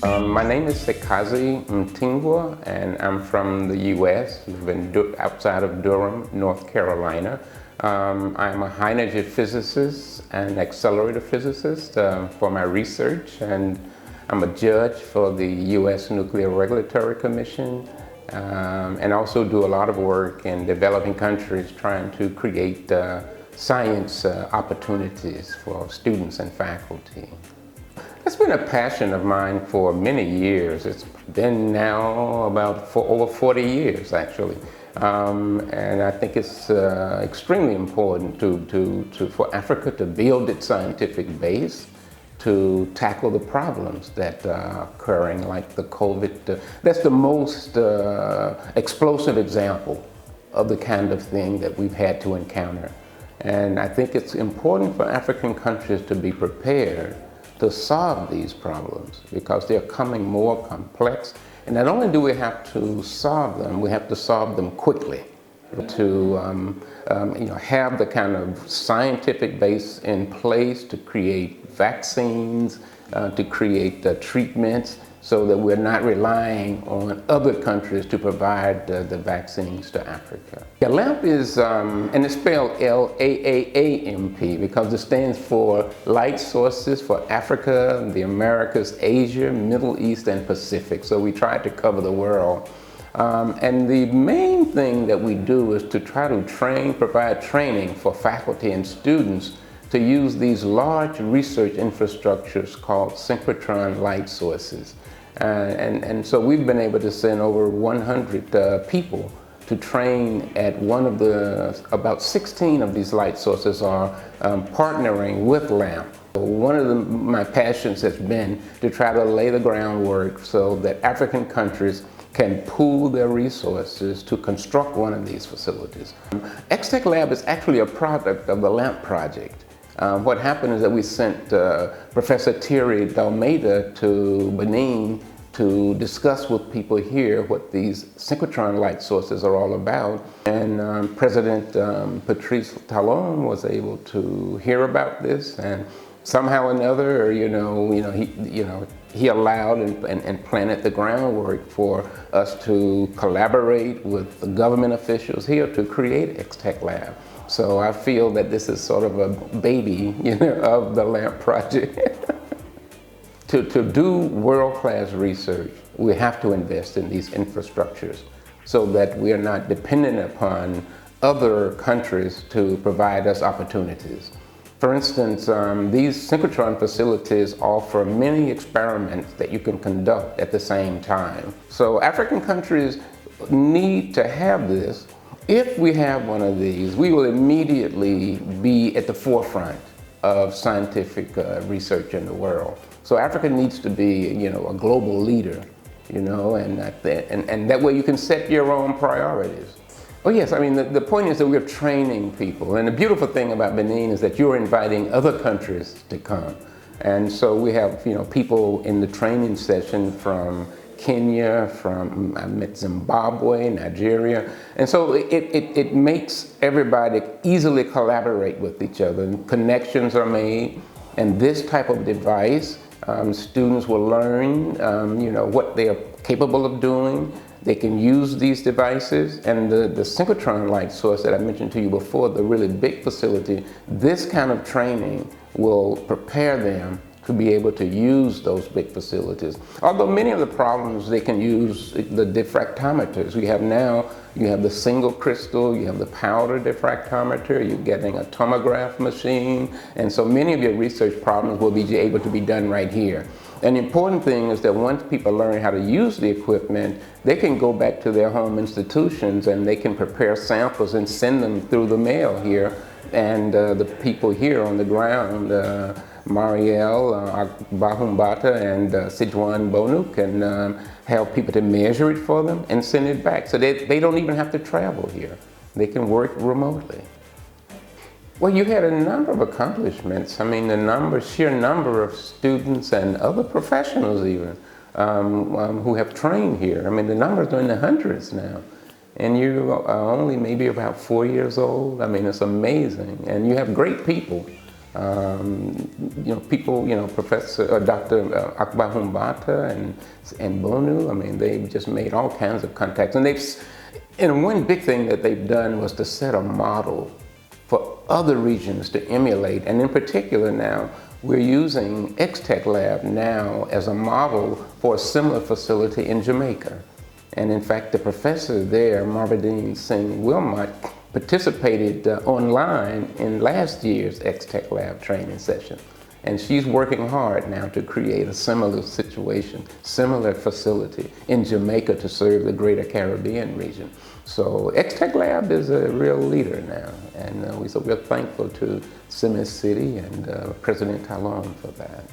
My name is Sekazi Mtingwa, and I'm from the U.S. Live outside of Durham, North Carolina. I'm a high energy physicist and accelerator physicist for my research, and I'm a judge for the U.S. Nuclear Regulatory Commission, and also do a lot of work in developing countries trying to create science opportunities for students and faculty. It's been a passion of mine for many years. It's been now over 40 years, actually. And I think it's extremely important for Africa to build its scientific base to tackle the problems that are occurring, like the COVID. That's the most explosive example of the kind of thing that we've had to encounter. And I think it's important for African countries to be prepared to solve these problems because they're becoming more complex. And not only do we have to solve them, we have to solve them quickly to have the kind of scientific base in place to create vaccines, to create treatments, so that we're not relying on other countries to provide the vaccines to Africa. Yeah, LAMP is, and it's spelled L-A-A-A-M-P because it stands for Light Sources for Africa, the Americas, Asia, Middle East, and Pacific. So we try to cover the world. And the main thing that we do is to try to provide training for faculty and students to use these large research infrastructures called synchrotron light sources. And so we've been able to send over 100 people to train at about 16 of these light sources are partnering with LAMP. One of my passions has been to try to lay the groundwork so that African countries can pool their resources to construct one of these facilities. Extec Lab is actually a product of the LAMP project. What happened is that we sent Professor Thierry Dalmeida to Benin to discuss with people here what these synchrotron light sources are all about. And President Patrice Talon was able to hear about this, and somehow or another, he allowed and planted the groundwork for us to collaborate with the government officials here to create Extec Lab. So I feel that this is sort of a baby, of the LAMP project. To do world-class research, we have to invest in these infrastructures so that we are not dependent upon other countries to provide us opportunities. For instance, these synchrotron facilities offer many experiments that you can conduct at the same time. So African countries need to have this. If we have one of these, we will immediately be at the forefront of scientific research in the world. So Africa needs to be, a global leader, and that way you can set your own priorities. Oh yes, the point is that we're training people, and the beautiful thing about Benin is that you're inviting other countries to come. And so we have, people in the training session from Kenya, I met Zimbabwe, Nigeria. And so it makes everybody easily collaborate with each other. And connections are made, and this type of device, students will learn, what they are capable of doing. They can use these devices, and the synchrotron light source that I mentioned to you before, the really big facility, this kind of training will prepare them to be able to use those big facilities. Although many of the problems, they can use the diffractometers. You have the single crystal, you have the powder diffractometer, you're getting a tomograph machine, and so many of your research problems will be able to be done right here. And the important thing is that once people learn how to use the equipment, they can go back to their home institutions and they can prepare samples and send them through the mail here. And the people here on the ground, Marielle Bahumbata and Sijuan Bonu can help people to measure it for them and send it back. So they don't even have to travel here. They can work remotely. Well, you had a number of accomplishments. The sheer number of students and other professionals even who have trained here. The numbers are in the hundreds now. And you are only maybe about 4 years old. It's amazing. And you have great people People, Professor Dr. Akbar Humbata and Bonu, I mean, they've just made all kinds of contacts. And one big thing that they've done was to set a model for other regions to emulate. And in particular now, we're using X-TechLab now as a model for a similar facility in Jamaica. And in fact, the professor there, Marvadine Singh Wilmot, participated online in last year's X-TechLab training session. And she's working hard now to create a similar situation, similar facility in Jamaica to serve the greater Caribbean region. So X-TechLab is a real leader now. And we're thankful to Sèmè City and President Talon for that.